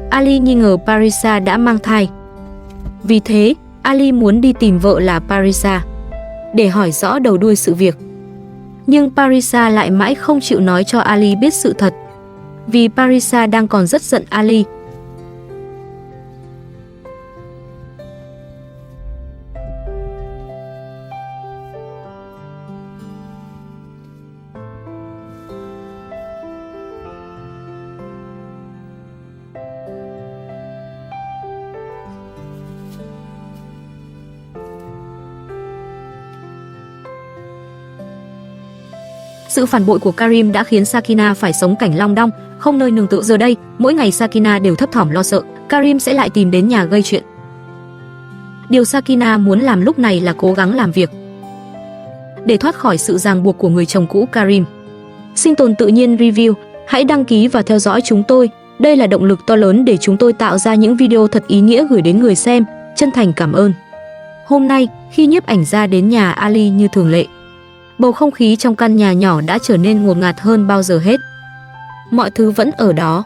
Ali nghi ngờ Parisa đã mang thai. Vì thế, Ali muốn đi tìm vợ là Parisa để hỏi rõ đầu đuôi sự việc. Nhưng Parisa lại mãi không chịu nói cho Ali biết sự thật, vì Parisa đang còn rất giận Ali. Sự phản bội của Karim đã khiến Sakina phải sống cảnh long đong, không nơi nương tựa. Giờ đây, mỗi ngày Sakina đều thấp thỏm lo sợ Karim sẽ lại tìm đến nhà gây chuyện. Điều Sakina muốn làm lúc này là cố gắng làm việc để thoát khỏi sự ràng buộc của người chồng cũ Karim. Sinh tồn tự nhiên review, hãy đăng ký và theo dõi chúng tôi. Đây là động lực to lớn để chúng tôi tạo ra những video thật ý nghĩa gửi đến người xem. Chân thành cảm ơn. Hôm nay, khi nhiếp ảnh gia đến nhà Ali như thường lệ, bầu không khí trong căn nhà nhỏ đã trở nên ngột ngạt hơn bao giờ hết. Mọi thứ vẫn ở đó.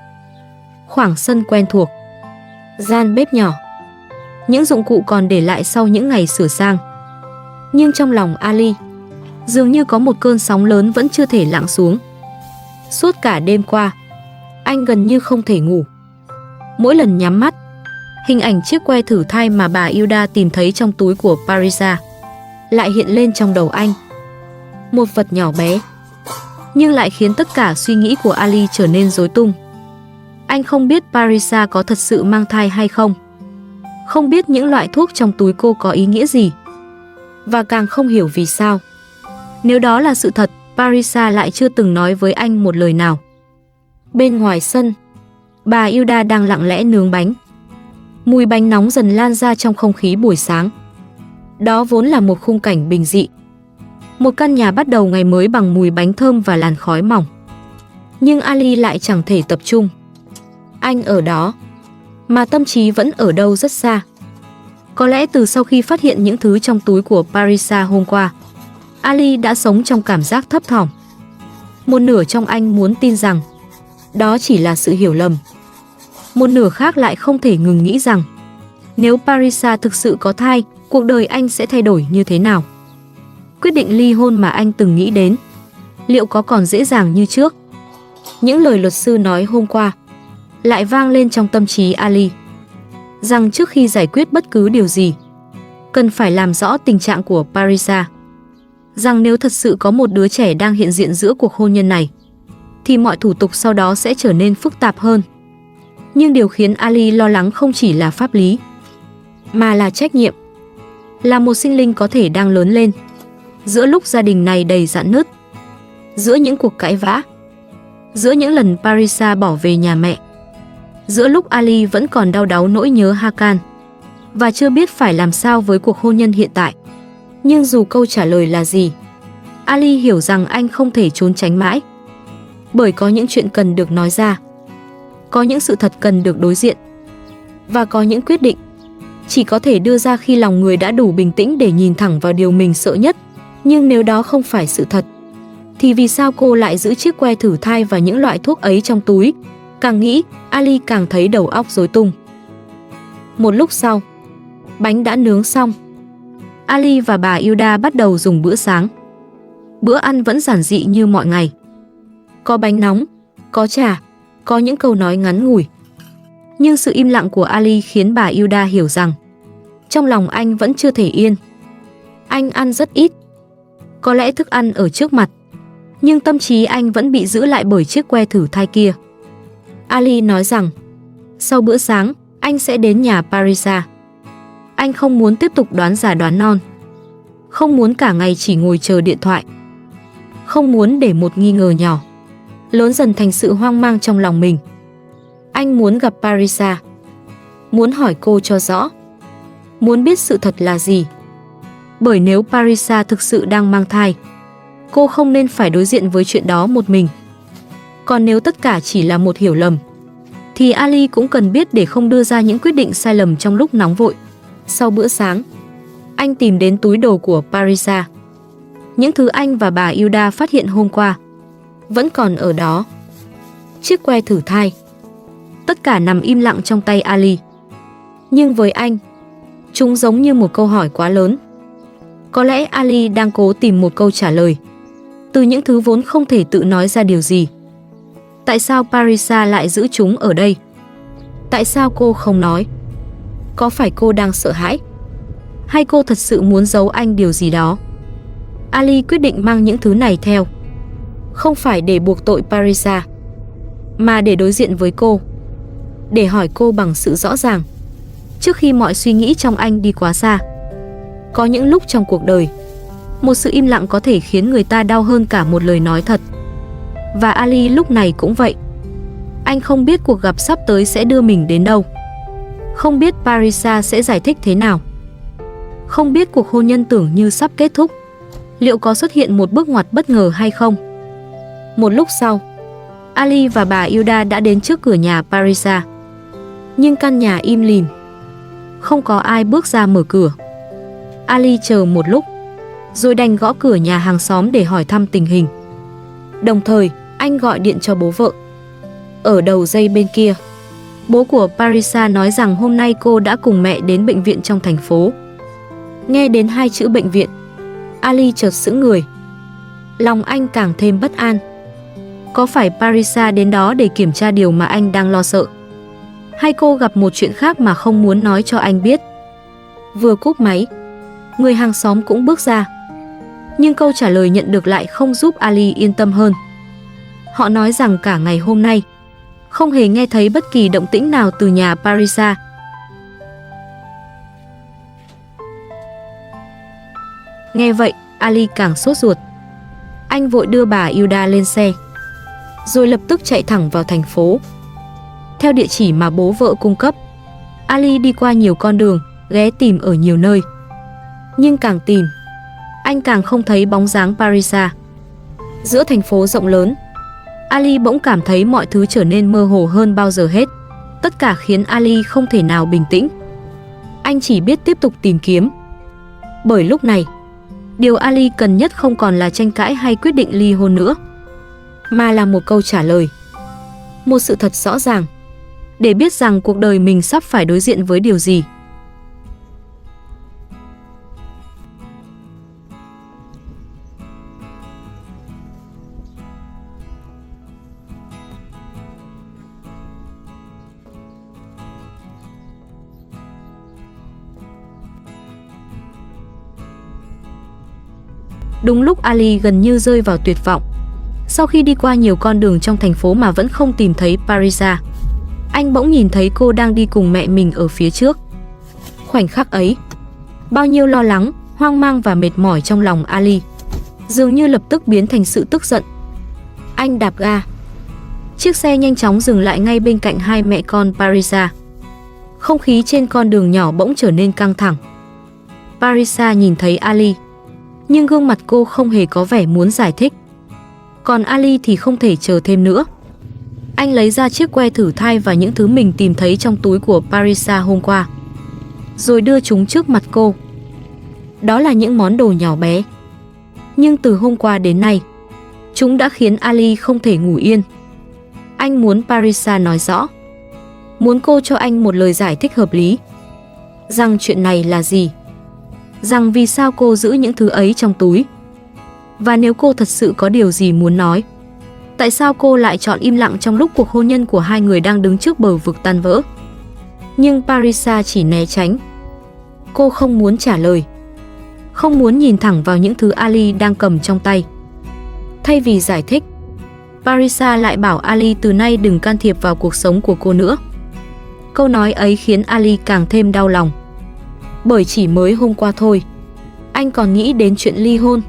Khoảng sân quen thuộc, gian bếp nhỏ, những dụng cụ còn để lại sau những ngày sửa sang. Nhưng trong lòng Ali, dường như có một cơn sóng lớn vẫn chưa thể lắng xuống. Suốt cả đêm qua, anh gần như không thể ngủ. Mỗi lần nhắm mắt, hình ảnh chiếc que thử thai mà bà Hilda tìm thấy trong túi của Parisa lại hiện lên trong đầu anh. Một vật nhỏ bé, nhưng lại khiến tất cả suy nghĩ của Ali trở nên rối tung. Anh không biết Parisa có thật sự mang thai hay không, không biết những loại thuốc trong túi cô có ý nghĩa gì, và càng không hiểu vì sao, nếu đó là sự thật, Parisa lại chưa từng nói với anh một lời nào. Bên ngoài sân, bà Hilda đang lặng lẽ nướng bánh. Mùi bánh nóng dần lan ra trong không khí buổi sáng. Đó vốn là một khung cảnh bình dị. Một căn nhà bắt đầu ngày mới bằng mùi bánh thơm và làn khói mỏng. Nhưng Ali lại chẳng thể tập trung. Anh ở đó, mà tâm trí vẫn ở đâu rất xa. Có lẽ từ sau khi phát hiện những thứ trong túi của Parisa hôm qua, Ali đã sống trong cảm giác thấp thỏm. Một nửa trong anh muốn tin rằng đó chỉ là sự hiểu lầm. Một nửa khác lại không thể ngừng nghĩ rằng nếu Parisa thực sự có thai, cuộc đời anh sẽ thay đổi như thế nào. Quyết định ly hôn mà anh từng nghĩ đến, liệu có còn dễ dàng như trước? Những lời luật sư nói hôm qua lại vang lên trong tâm trí Ali, rằng trước khi giải quyết bất cứ điều gì, cần phải làm rõ tình trạng của Parisa. Rằng nếu thật sự có một đứa trẻ đang hiện diện giữa cuộc hôn nhân này, thì mọi thủ tục sau đó sẽ trở nên phức tạp hơn. Nhưng điều khiến Ali lo lắng không chỉ là pháp lý, mà là trách nhiệm. Là một sinh linh có thể đang lớn lên, giữa lúc gia đình này đầy rạn nứt, giữa những cuộc cãi vã, giữa những lần Parisa bỏ về nhà mẹ, giữa lúc Ali vẫn còn đau đáu nỗi nhớ Hakan và chưa biết phải làm sao với cuộc hôn nhân hiện tại. Nhưng dù câu trả lời là gì, Ali hiểu rằng anh không thể trốn tránh mãi, bởi có những chuyện cần được nói ra, có những sự thật cần được đối diện, và có những quyết định chỉ có thể đưa ra khi lòng người đã đủ bình tĩnh để nhìn thẳng vào điều mình sợ nhất. Nhưng nếu đó không phải sự thật, thì vì sao cô lại giữ chiếc que thử thai và những loại thuốc ấy trong túi? Càng nghĩ, Ali càng thấy đầu óc rối tung. Một lúc sau, bánh đã nướng xong. Ali và bà Hilda bắt đầu dùng bữa sáng. Bữa ăn vẫn giản dị như mọi ngày. Có bánh nóng, có trà, có những câu nói ngắn ngủi. Nhưng sự im lặng của Ali khiến bà Hilda hiểu rằng trong lòng anh vẫn chưa thể yên. Anh ăn rất ít. Có lẽ thức ăn ở trước mặt, nhưng tâm trí anh vẫn bị giữ lại bởi chiếc que thử thai kia. Ali nói rằng sau bữa sáng, anh sẽ đến nhà Parisa. Anh không muốn tiếp tục đoán già đoán non. Không muốn cả ngày chỉ ngồi chờ điện thoại. Không muốn để một nghi ngờ nhỏ lớn dần thành sự hoang mang trong lòng mình. Anh muốn gặp Parisa, muốn hỏi cô cho rõ, muốn biết sự thật là gì. Bởi nếu Parisa thực sự đang mang thai, cô không nên phải đối diện với chuyện đó một mình. Còn nếu tất cả chỉ là một hiểu lầm, thì Ali cũng cần biết để không đưa ra những quyết định sai lầm trong lúc nóng vội. Sau bữa sáng, anh tìm đến túi đồ của Parisa. Những thứ anh và bà Hilda phát hiện hôm qua vẫn còn ở đó. Chiếc que thử thai, Tất cả nằm im lặng trong tay Ali. Nhưng với anh, chúng giống như một câu hỏi quá lớn. Có lẽ Ali đang cố tìm một câu trả lời từ những thứ vốn không thể tự nói ra điều gì. Tại sao Parisa lại giữ chúng ở đây? Tại sao cô không nói? Có phải cô đang sợ hãi? Hay cô thật sự muốn giấu anh điều gì đó? Ali quyết định mang những thứ này theo. Không phải để buộc tội Parisa, mà để đối diện với cô. Để hỏi cô bằng sự rõ ràng. Trước khi mọi suy nghĩ trong anh đi quá xa. Có những lúc trong cuộc đời, một sự im lặng có thể khiến người ta đau hơn cả một lời nói thật. Và Ali lúc này cũng vậy. Anh không biết cuộc gặp sắp tới sẽ đưa mình đến đâu. Không biết Parisa sẽ giải thích thế nào. Không biết cuộc hôn nhân tưởng như sắp kết thúc, liệu có xuất hiện một bước ngoặt bất ngờ hay không. Một lúc sau, Ali và bà Hilda đã đến trước cửa nhà Parisa. Nhưng căn nhà im lìm, không có ai bước ra mở cửa. Ali chờ một lúc, rồi đành gõ cửa nhà hàng xóm để hỏi thăm tình hình. Đồng thời, anh gọi điện cho bố vợ. Ở đầu dây bên kia, bố của Parisa nói rằng hôm nay cô đã cùng mẹ đến bệnh viện trong thành phố. Nghe đến hai chữ bệnh viện, Ali chợt sững người. Lòng anh càng thêm bất an. Có phải Parisa đến đó để kiểm tra điều mà anh đang lo sợ? Hay cô gặp một chuyện khác mà không muốn nói cho anh biết? Vừa cúp máy, người hàng xóm cũng bước ra. Nhưng câu trả lời nhận được lại không giúp Ali yên tâm hơn. Họ nói rằng cả ngày hôm nay, không hề nghe thấy bất kỳ động tĩnh nào từ nhà Parisa. Nghe vậy, Ali càng sốt ruột. Anh vội đưa bà Hilda lên xe, rồi lập tức chạy thẳng vào thành phố. Theo địa chỉ mà bố vợ cung cấp, Ali đi qua nhiều con đường, ghé tìm ở nhiều nơi. Nhưng càng tìm, anh càng không thấy bóng dáng Parisa. Giữa thành phố rộng lớn, Ali bỗng cảm thấy mọi thứ trở nên mơ hồ hơn bao giờ hết. Tất cả khiến Ali không thể nào bình tĩnh. Anh chỉ biết tiếp tục tìm kiếm. Bởi lúc này, điều Ali cần nhất không còn là tranh cãi hay quyết định ly hôn nữa, mà là một câu trả lời. Một sự thật rõ ràng, để biết rằng cuộc đời mình sắp phải đối diện với điều gì. Đúng lúc Ali gần như rơi vào tuyệt vọng, sau khi đi qua nhiều con đường trong thành phố mà vẫn không tìm thấy Parisa, anh bỗng nhìn thấy cô đang đi cùng mẹ mình ở phía trước. Khoảnh khắc ấy, bao nhiêu lo lắng, hoang mang và mệt mỏi trong lòng Ali dường như lập tức biến thành sự tức giận. Anh đạp ga. Chiếc xe nhanh chóng dừng lại ngay bên cạnh hai mẹ con Parisa. Không khí trên con đường nhỏ bỗng trở nên căng thẳng. Parisa nhìn thấy Ali, nhưng gương mặt cô không hề có vẻ muốn giải thích. Còn Ali thì không thể chờ thêm nữa. Anh lấy ra chiếc que thử thai và những thứ mình tìm thấy trong túi của Parisa hôm qua, rồi đưa chúng trước mặt cô. Đó là những món đồ nhỏ bé, nhưng từ hôm qua đến nay, chúng đã khiến Ali không thể ngủ yên. Anh muốn Parisa nói rõ, muốn cô cho anh một lời giải thích hợp lý, rằng chuyện này là gì, rằng vì sao cô giữ những thứ ấy trong túi. Và nếu cô thật sự có điều gì muốn nói, tại sao cô lại chọn im lặng trong lúc cuộc hôn nhân của hai người đang đứng trước bờ vực tan vỡ? Nhưng Parisa chỉ né tránh. Cô không muốn trả lời, không muốn nhìn thẳng vào những thứ Ali đang cầm trong tay. Thay vì giải thích, Parisa lại bảo Ali từ nay đừng can thiệp vào cuộc sống của cô nữa. Câu nói ấy khiến Ali càng thêm đau lòng. Bởi chỉ mới hôm qua thôi, anh còn nghĩ đến chuyện ly hôn.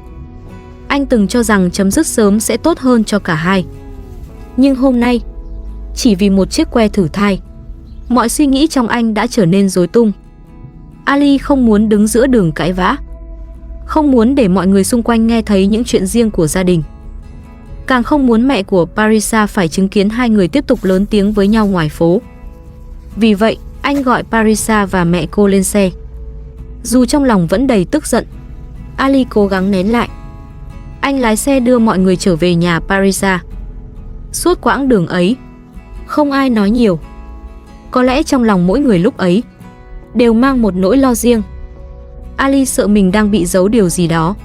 Anh từng cho rằng chấm dứt sớm sẽ tốt hơn cho cả hai. Nhưng hôm nay, chỉ vì một chiếc que thử thai, mọi suy nghĩ trong anh đã trở nên rối tung. Ali không muốn đứng giữa đường cãi vã, không muốn để mọi người xung quanh nghe thấy những chuyện riêng của gia đình. Càng không muốn mẹ của Parisa phải chứng kiến hai người tiếp tục lớn tiếng với nhau ngoài phố. Vì vậy, anh gọi Parisa và mẹ cô lên xe. Dù trong lòng vẫn đầy tức giận, Ali cố gắng nén lại. Anh lái xe đưa mọi người trở về nhà Parisa. Suốt quãng đường ấy, không ai nói nhiều, Có lẽ trong lòng mỗi người lúc ấy đều mang một nỗi lo riêng. Ali sợ mình đang bị giấu điều gì đó.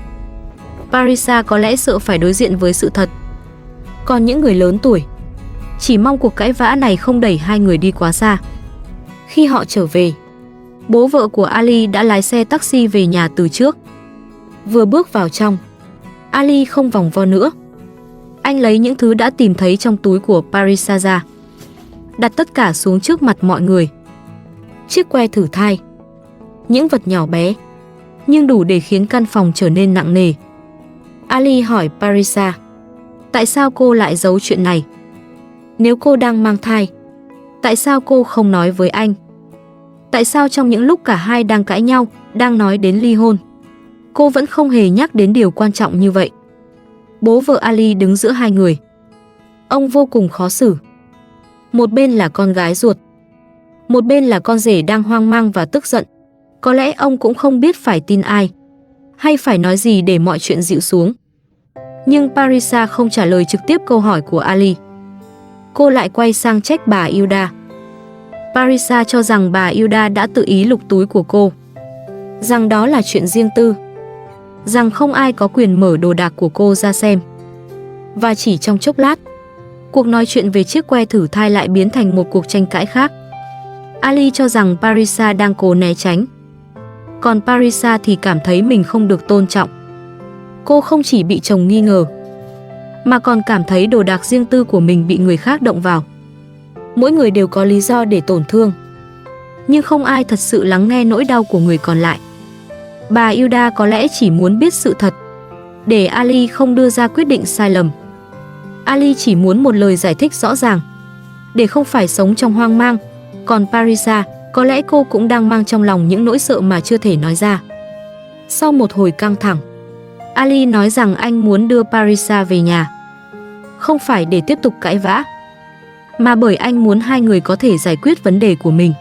Parisa có lẽ sợ phải đối diện với sự thật. Còn những người lớn tuổi chỉ mong cuộc cãi vã này không đẩy hai người đi quá xa. Khi họ trở về, bố vợ của Ali đã lái xe taxi về nhà từ trước. Vừa bước vào trong, Ali không vòng vo nữa. Anh lấy những thứ đã tìm thấy trong túi của Parisa ra, đặt tất cả xuống trước mặt mọi người. Chiếc que thử thai, những vật nhỏ bé, nhưng đủ để khiến căn phòng trở nên nặng nề. Ali hỏi Parisa, tại sao cô lại giấu chuyện này? Nếu cô đang mang thai, tại sao cô không nói với anh? Tại sao trong những lúc cả hai đang cãi nhau, đang nói đến ly hôn, cô vẫn không hề nhắc đến điều quan trọng như vậy? Bố vợ Ali đứng giữa hai người. Ông vô cùng khó xử. Một bên là con gái ruột, một bên là con rể đang hoang mang và tức giận. Có lẽ ông cũng không biết phải tin ai, hay phải nói gì để mọi chuyện dịu xuống. Nhưng Parisa không trả lời trực tiếp câu hỏi của Ali. Cô lại quay sang trách bà Hilda. Parisa cho rằng bà Hilda đã tự ý lục túi của cô, rằng đó là chuyện riêng tư, rằng không ai có quyền mở đồ đạc của cô ra xem. Và chỉ trong chốc lát, cuộc nói chuyện về chiếc que thử thai lại biến thành một cuộc tranh cãi khác. Ali cho rằng Parisa đang cố né tránh, còn Parisa thì cảm thấy mình không được tôn trọng. Cô không chỉ bị chồng nghi ngờ, mà còn cảm thấy đồ đạc riêng tư của mình bị người khác động vào. Mỗi người đều có lý do để tổn thương, nhưng không ai thật sự lắng nghe nỗi đau của người còn lại. Bà Hilda có lẽ chỉ muốn biết sự thật, để Ali không đưa ra quyết định sai lầm. Ali chỉ muốn một lời giải thích rõ ràng, để không phải sống trong hoang mang. Còn Parisa, có lẽ cô cũng đang mang trong lòng những nỗi sợ mà chưa thể nói ra. Sau một hồi căng thẳng, Ali nói rằng anh muốn đưa Parisa về nhà, không phải để tiếp tục cãi vã, mà bởi anh muốn hai người có thể giải quyết vấn đề của mình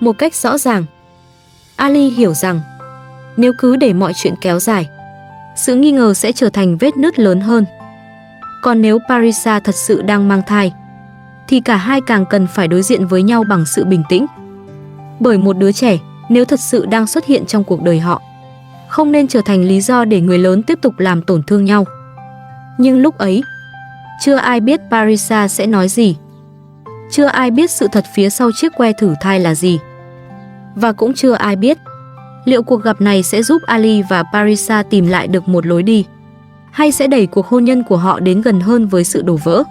một cách rõ ràng. Ali hiểu rằng nếu cứ để mọi chuyện kéo dài, sự nghi ngờ sẽ trở thành vết nứt lớn hơn. Còn nếu Parisa thật sự đang mang thai, thì cả hai càng cần phải đối diện với nhau bằng sự bình tĩnh. Bởi một đứa trẻ, nếu thật sự đang xuất hiện trong cuộc đời họ, không nên trở thành lý do để người lớn tiếp tục làm tổn thương nhau. Nhưng lúc ấy, chưa ai biết Parisa sẽ nói gì. Chưa ai biết sự thật phía sau chiếc que thử thai là gì. Và cũng chưa ai biết liệu cuộc gặp này sẽ giúp Ali và Parisa tìm lại được một lối đi, hay sẽ đẩy cuộc hôn nhân của họ đến gần hơn với sự đổ vỡ.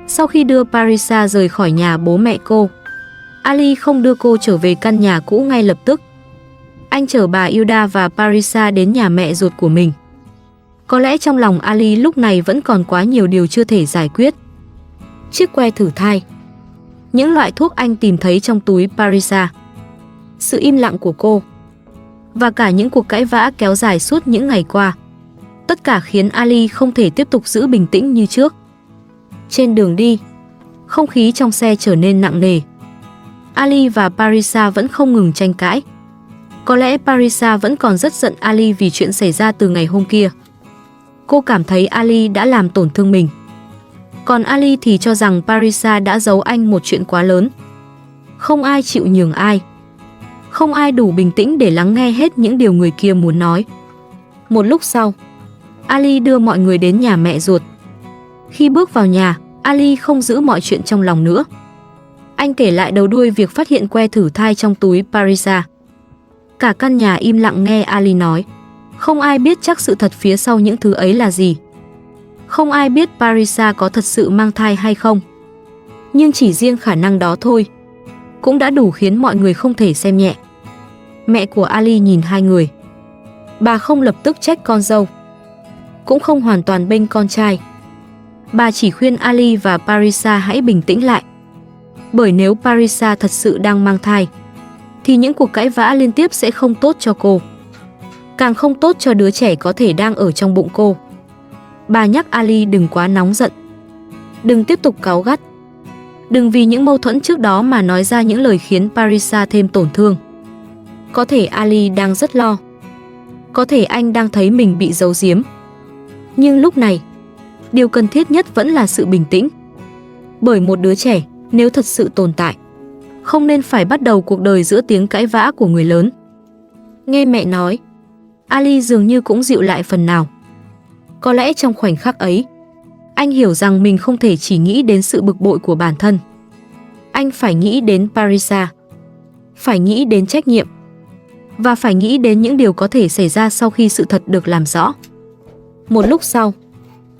Sau khi đưa Parisa rời khỏi nhà bố mẹ cô, Ali không đưa cô trở về căn nhà cũ ngay lập tức. Anh chở bà Hilda và Parisa đến nhà mẹ ruột của mình. Có lẽ trong lòng Ali lúc này vẫn còn quá nhiều điều chưa thể giải quyết. Chiếc que thử thai, những loại thuốc anh tìm thấy trong túi Parisa, sự im lặng của cô, và cả những cuộc cãi vã kéo dài suốt những ngày qua. Tất cả khiến Ali không thể tiếp tục giữ bình tĩnh như trước. Trên đường đi, không khí trong xe trở nên nặng nề. Ali và Parisa vẫn không ngừng tranh cãi. Có lẽ Parisa vẫn còn rất giận Ali vì chuyện xảy ra từ ngày hôm kia. Cô cảm thấy Ali đã làm tổn thương mình. Còn Ali thì cho rằng Parisa đã giấu anh một chuyện quá lớn. Không ai chịu nhường ai. Không ai đủ bình tĩnh để lắng nghe hết những điều người kia muốn nói. Một lúc sau, Ali đưa mọi người đến nhà mẹ ruột. Khi bước vào nhà, Ali không giữ mọi chuyện trong lòng nữa. Anh kể lại đầu đuôi việc phát hiện que thử thai trong túi Parisa. Cả căn nhà im lặng nghe Ali nói. Không ai biết chắc sự thật phía sau những thứ ấy là gì. Không ai biết Parisa có thật sự mang thai hay không. Nhưng chỉ riêng khả năng đó thôi cũng đã đủ khiến mọi người không thể xem nhẹ. Mẹ của Ali nhìn hai người. Bà không lập tức trách con dâu, cũng không hoàn toàn bênh con trai. Bà chỉ khuyên Ali và Parisa hãy bình tĩnh lại. Bởi nếu Parisa thật sự đang mang thai, thì những cuộc cãi vã liên tiếp sẽ không tốt cho cô, càng không tốt cho đứa trẻ có thể đang ở trong bụng cô. Bà nhắc Ali đừng quá nóng giận, đừng tiếp tục cáu gắt, đừng vì những mâu thuẫn trước đó mà nói ra những lời khiến Parisa thêm tổn thương. Có thể Ali đang rất lo, có thể anh đang thấy mình bị giấu giếm. Nhưng lúc này, điều cần thiết nhất vẫn là sự bình tĩnh. Bởi một đứa trẻ, nếu thật sự tồn tại, Không nên phải bắt đầu cuộc đời giữa tiếng cãi vã của người lớn. Nghe mẹ nói, Ali dường như cũng dịu lại phần nào. Có lẽ trong khoảnh khắc ấy, anh hiểu rằng mình không thể chỉ nghĩ đến sự bực bội của bản thân. Anh phải nghĩ đến Parisa, phải nghĩ đến trách nhiệm, và phải nghĩ đến những điều có thể xảy ra sau khi sự thật được làm rõ. Một lúc sau,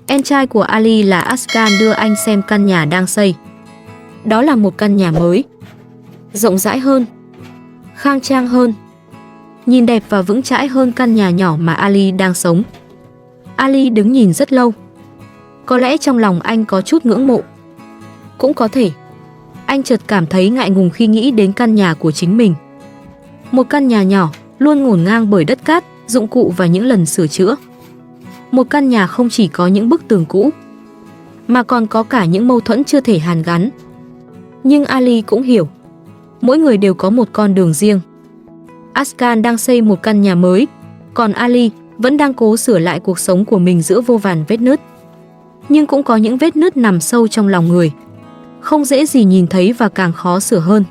em trai của Ali là Askan đưa anh xem căn nhà đang xây. Đó là một căn nhà mới, rộng rãi hơn, khang trang hơn, nhìn đẹp và vững chãi hơn căn nhà nhỏ mà Ali đang sống. Ali đứng nhìn rất lâu. Có lẽ trong lòng anh có chút ngưỡng mộ. Cũng có thể, anh chợt cảm thấy ngại ngùng khi nghĩ đến căn nhà của chính mình. Một căn nhà nhỏ, luôn ngổn ngang bởi đất cát, dụng cụ và những lần sửa chữa. Một căn nhà không chỉ có những bức tường cũ, mà còn có cả những mâu thuẫn chưa thể hàn gắn. Nhưng Ali cũng hiểu, mỗi người đều có một con đường riêng. Askan đang xây một căn nhà mới, còn Ali vẫn đang cố sửa lại cuộc sống của mình giữa vô vàn vết nứt. Nhưng cũng có những vết nứt nằm sâu trong lòng người, không dễ gì nhìn thấy và càng khó sửa hơn.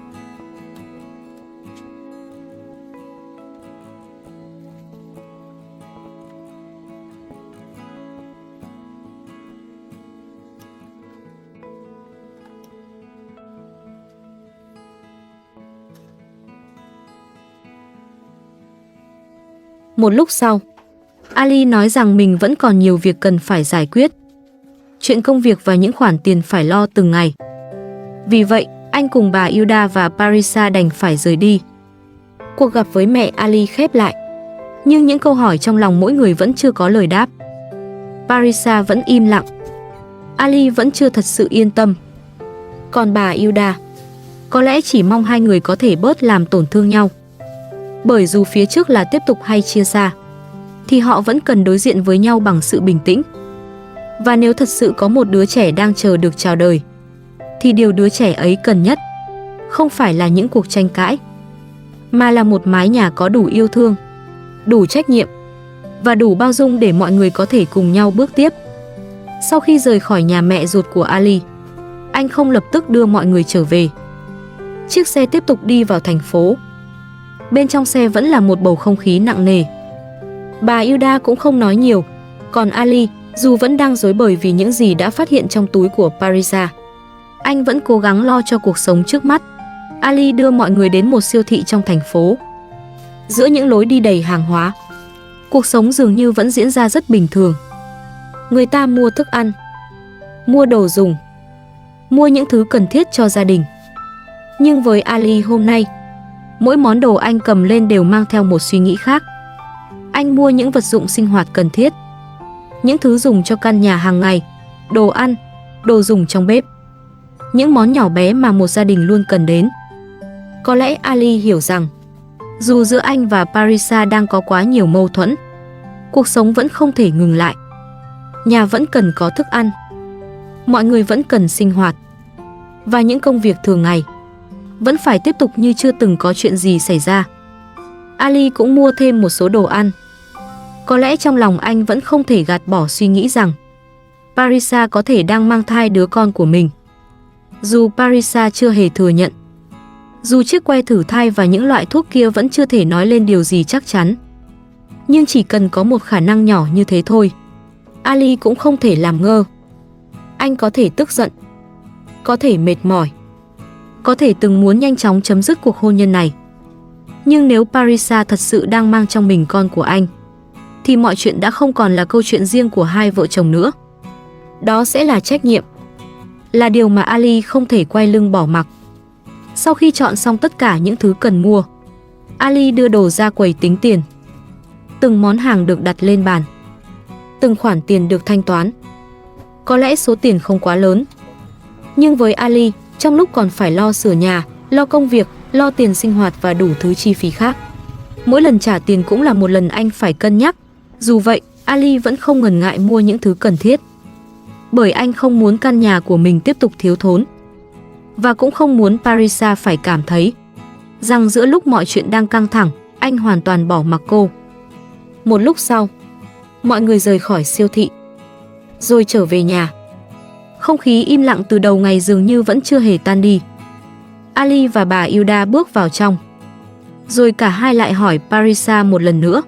Một lúc sau, Ali nói rằng mình vẫn còn nhiều việc cần phải giải quyết. Chuyện công việc và những khoản tiền phải lo từng ngày. Vì vậy, anh cùng bà Hilda và Parisa đành phải rời đi. Cuộc gặp với mẹ Ali khép lại. Nhưng những câu hỏi trong lòng mỗi người vẫn chưa có lời đáp. Parisa vẫn im lặng. Ali vẫn chưa thật sự yên tâm. Còn bà Hilda, có lẽ chỉ mong hai người có thể bớt làm tổn thương nhau. Bởi dù phía trước là tiếp tục hay chia xa, thì họ vẫn cần đối diện với nhau bằng sự bình tĩnh. Và nếu thật sự có một đứa trẻ đang chờ được chào đời, thì điều đứa trẻ ấy cần nhất không phải là những cuộc tranh cãi, mà là một mái nhà có đủ yêu thương, đủ trách nhiệm và đủ bao dung để mọi người có thể cùng nhau bước tiếp. Sau khi rời khỏi nhà mẹ ruột của Ali, anh không lập tức đưa mọi người trở về. Chiếc xe tiếp tục đi vào thành phố. Bên trong xe vẫn là một bầu không khí nặng nề. Bà Hilda cũng không nói nhiều, còn Ali, dù vẫn đang rối bời vì những gì đã phát hiện trong túi của Parisa, anh vẫn cố gắng lo cho cuộc sống trước mắt. Ali đưa mọi người đến một siêu thị trong thành phố. Giữa những lối đi đầy hàng hóa, cuộc sống dường như vẫn diễn ra rất bình thường. Người ta mua thức ăn, mua đồ dùng, mua những thứ cần thiết cho gia đình. Nhưng với Ali hôm nay, mỗi món đồ anh cầm lên đều mang theo một suy nghĩ khác. Anh mua những vật dụng sinh hoạt cần thiết, những thứ dùng cho căn nhà hàng ngày, đồ ăn, đồ dùng trong bếp, những món nhỏ bé mà một gia đình luôn cần đến. Có lẽ Ali hiểu rằng, dù giữa anh và Parisa đang có quá nhiều mâu thuẫn, cuộc sống vẫn không thể ngừng lại. Nhà vẫn cần có thức ăn, mọi người vẫn cần sinh hoạt, và những công việc thường ngày vẫn phải tiếp tục như chưa từng có chuyện gì xảy ra. Ali cũng mua thêm một số đồ ăn. Có lẽ trong lòng anh vẫn không thể gạt bỏ suy nghĩ rằng Parisa có thể đang mang thai đứa con của mình. Dù Parisa chưa hề thừa nhận, dù chiếc que thử thai và những loại thuốc kia vẫn chưa thể nói lên điều gì chắc chắn, nhưng chỉ cần có một khả năng nhỏ như thế thôi, Ali cũng không thể làm ngơ. Anh có thể tức giận, có thể mệt mỏi, có thể từng muốn nhanh chóng chấm dứt cuộc hôn nhân này. Nhưng nếu Parisa thật sự đang mang trong mình con của anh, thì mọi chuyện đã không còn là câu chuyện riêng của hai vợ chồng nữa. Đó sẽ là trách nhiệm, là điều mà Ali không thể quay lưng bỏ mặc. Sau khi chọn xong tất cả những thứ cần mua, Ali đưa đồ ra quầy tính tiền. Từng món hàng được đặt lên bàn, từng khoản tiền được thanh toán. Có lẽ số tiền không quá lớn, nhưng với Ali, trong lúc còn phải lo sửa nhà, lo công việc, lo tiền sinh hoạt và đủ thứ chi phí khác, mỗi lần trả tiền cũng là một lần anh phải cân nhắc. Dù vậy, Ali vẫn không ngần ngại mua những thứ cần thiết, bởi anh không muốn căn nhà của mình tiếp tục thiếu thốn, và cũng không muốn Parisa phải cảm thấy rằng giữa lúc mọi chuyện đang căng thẳng, anh hoàn toàn bỏ mặc cô. Một lúc sau, mọi người rời khỏi siêu thị, rồi trở về nhà. Không khí im lặng từ đầu ngày dường như vẫn chưa hề tan đi. Ali và bà Hilda bước vào trong. Rồi cả hai lại hỏi Parisa một lần nữa.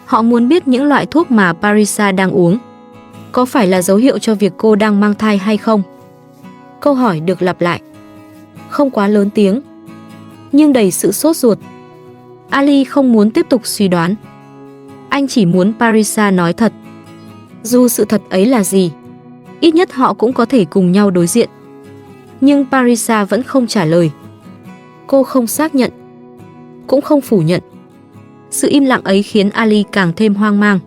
Họ muốn biết những loại thuốc mà Parisa đang uống có phải là dấu hiệu cho việc cô đang mang thai hay không? Câu hỏi được lặp lại, không quá lớn tiếng, nhưng đầy sự sốt ruột. Ali không muốn tiếp tục suy đoán. Anh chỉ muốn Parisa nói thật. Dù sự thật ấy là gì, ít nhất họ cũng có thể cùng nhau đối diện. Nhưng Parisa vẫn không trả lời. Cô không xác nhận, cũng không phủ nhận. Sự im lặng ấy khiến Ali càng thêm hoang mang.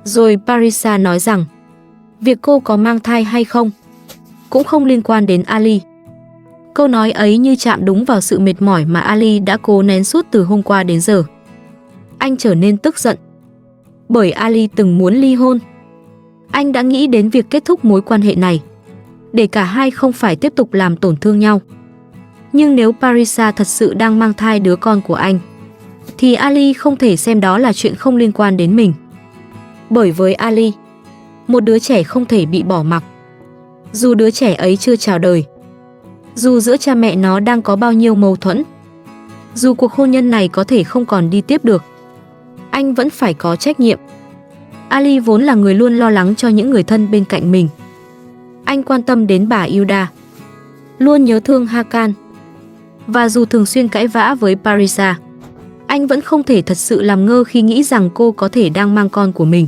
Rồi Parisa nói rằng việc cô có mang thai hay không cũng không liên quan đến Ali. Câu nói ấy như chạm đúng vào sự mệt mỏi mà Ali đã cố nén suốt từ hôm qua đến giờ. Anh trở nên tức giận bởi Ali từng muốn ly hôn. Anh đã nghĩ đến việc kết thúc mối quan hệ này để cả hai không phải tiếp tục làm tổn thương nhau. Nhưng nếu Parisa thật sự đang mang thai đứa con của anh, thì Ali không thể xem đó là chuyện không liên quan đến mình. Bởi với Ali, một đứa trẻ không thể bị bỏ mặc. Dù đứa trẻ ấy chưa chào đời, dù giữa cha mẹ nó đang có bao nhiêu mâu thuẫn, dù cuộc hôn nhân này có thể không còn đi tiếp được, anh vẫn phải có trách nhiệm. Ali vốn là người luôn lo lắng cho những người thân bên cạnh mình. Anh quan tâm đến bà Hilda, luôn nhớ thương Hakan. Và dù thường xuyên cãi vã với Parisa, anh vẫn không thể thật sự làm ngơ khi nghĩ rằng cô có thể đang mang con của mình.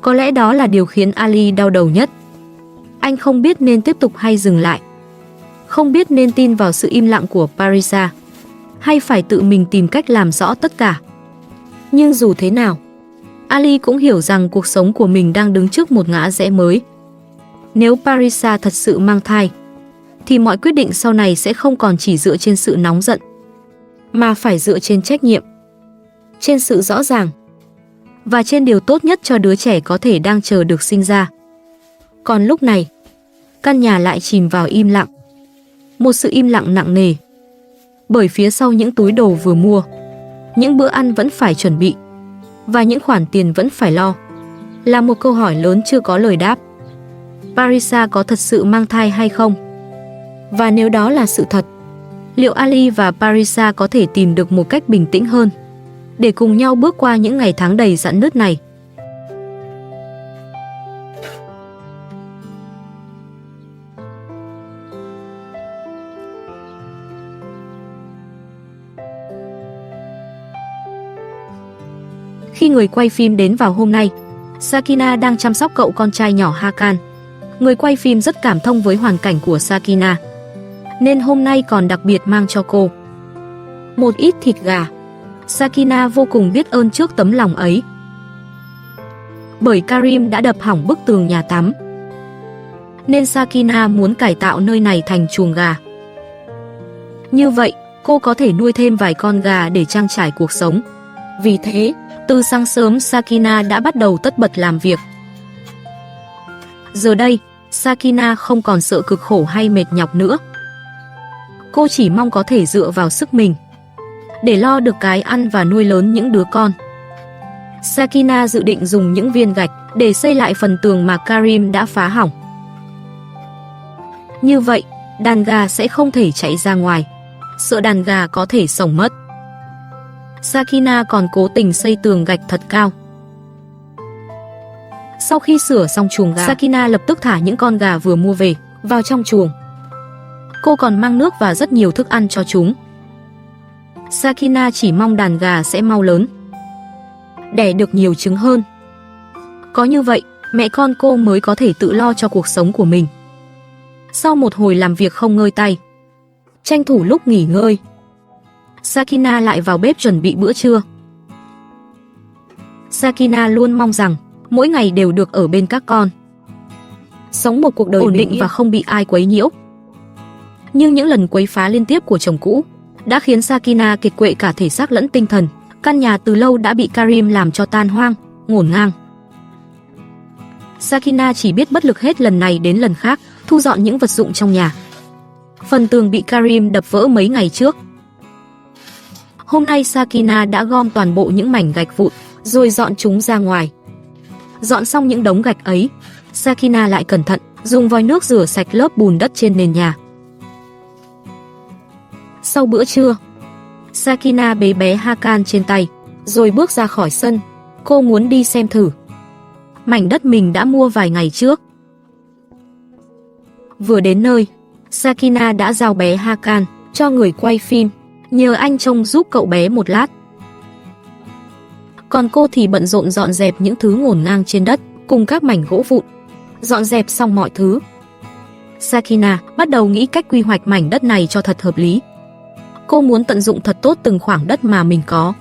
Có lẽ đó là điều khiến Ali đau đầu nhất. Anh không biết nên tiếp tục hay dừng lại. Không biết nên tin vào sự im lặng của Parisa hay phải tự mình tìm cách làm rõ tất cả. Nhưng dù thế nào, Ali cũng hiểu rằng cuộc sống của mình đang đứng trước một ngã rẽ mới. Nếu Parisa thật sự mang thai, thì mọi quyết định sau này sẽ không còn chỉ dựa trên sự nóng giận, mà phải dựa trên trách nhiệm, trên sự rõ ràng, và trên điều tốt nhất cho đứa trẻ có thể đang chờ được sinh ra. Còn lúc này, căn nhà lại chìm vào im lặng. Một sự im lặng nặng nề. Bởi phía sau những túi đồ vừa mua, những bữa ăn vẫn phải chuẩn bị, và những khoản tiền vẫn phải lo, là một câu hỏi lớn chưa có lời đáp. Parisa có thật sự mang thai hay không? Và nếu đó là sự thật, liệu Ali và Parisa có thể tìm được một cách bình tĩnh hơn để cùng nhau bước qua những ngày tháng đầy rạn nứt này? Khi người quay phim đến vào hôm nay, Sakina đang chăm sóc cậu con trai nhỏ Hakan. Người quay phim rất cảm thông với hoàn cảnh của Sakina, nên hôm nay còn đặc biệt mang cho cô một ít thịt gà. Sakina vô cùng biết ơn trước tấm lòng ấy. Bởi Karim đã đập hỏng bức tường nhà tắm, nên Sakina muốn cải tạo nơi này thành chuồng gà. Như vậy, cô có thể nuôi thêm vài con gà để trang trải cuộc sống. Vì thế, từ sáng sớm Sakina đã bắt đầu tất bật làm việc. Giờ đây, Sakina không còn sợ cực khổ hay mệt nhọc nữa. Cô chỉ mong có thể dựa vào sức mình để lo được cái ăn và nuôi lớn những đứa con. Sakina dự định dùng những viên gạch để xây lại phần tường mà Karim đã phá hỏng. Như vậy, đàn gà sẽ không thể chạy ra ngoài, sợ đàn gà có thể sống mất. Sakina còn cố tình xây tường gạch thật cao. Sau khi sửa xong chuồng gà, Sakina lập tức thả những con gà vừa mua về vào trong chuồng. Cô còn mang nước và rất nhiều thức ăn cho chúng. Sakina chỉ mong đàn gà sẽ mau lớn, đẻ được nhiều trứng hơn. Có như vậy, mẹ con cô mới có thể tự lo cho cuộc sống của mình. Sau một hồi làm việc không ngơi tay, tranh thủ lúc nghỉ ngơi, Sakina lại vào bếp chuẩn bị bữa trưa. Sakina luôn mong rằng mỗi ngày đều được ở bên các con, sống một cuộc đời ổn định và không bị ai quấy nhiễu. Nhưng những lần quấy phá liên tiếp của chồng cũ đã khiến Sakina kiệt quệ cả thể xác lẫn tinh thần. Căn nhà từ lâu đã bị Karim làm cho tan hoang, ngổn ngang. Sakina chỉ biết bất lực hết lần này đến lần khác thu dọn những vật dụng trong nhà. Phần tường bị Karim đập vỡ mấy ngày trước. Hôm nay Sakina đã gom toàn bộ những mảnh gạch vụn rồi dọn chúng ra ngoài. Dọn xong những đống gạch ấy, Sakina lại cẩn thận dùng vòi nước rửa sạch lớp bùn đất trên nền nhà. Sau bữa trưa, Sakina bế bé Hakan trên tay, rồi bước ra khỏi sân. Cô muốn đi xem thử mảnh đất mình đã mua vài ngày trước. Vừa đến nơi, Sakina đã giao bé Hakan cho người quay phim, nhờ anh trông giúp cậu bé một lát. Còn cô thì bận rộn dọn dẹp những thứ ngổn ngang trên đất, cùng các mảnh gỗ vụn. Dọn dẹp xong mọi thứ, Sakina bắt đầu nghĩ cách quy hoạch mảnh đất này cho thật hợp lý. Cô muốn tận dụng thật tốt từng khoảng đất mà mình có.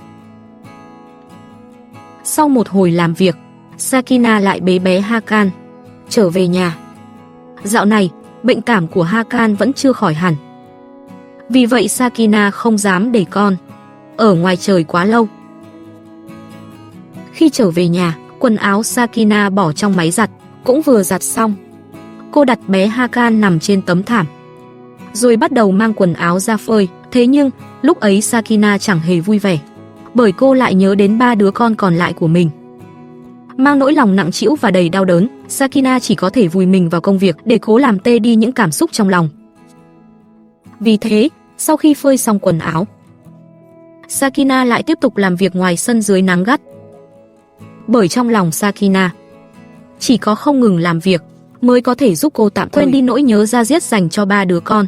Sau một hồi làm việc, Sakina lại bế bé Hakan trở về nhà. Dạo này, bệnh cảm của Hakan vẫn chưa khỏi hẳn. Vì vậy Sakina không dám để con ở ngoài trời quá lâu. Khi trở về nhà, quần áo Sakina bỏ trong máy giặt cũng vừa giặt xong. Cô đặt bé Hakan nằm trên tấm thảm, rồi bắt đầu mang quần áo ra phơi. Thế nhưng, lúc ấy Sakina chẳng hề vui vẻ, bởi cô lại nhớ đến 3 đứa con còn lại của mình. Mang nỗi lòng nặng trĩu và đầy đau đớn, Sakina chỉ có thể vùi mình vào công việc để cố làm tê đi những cảm xúc trong lòng. Vì thế, sau khi phơi xong quần áo, Sakina lại tiếp tục làm việc ngoài sân dưới nắng gắt. Bởi trong lòng Sakina, chỉ có không ngừng làm việc mới có thể giúp cô tạm quên đi nỗi nhớ da diết dành cho 3 đứa con.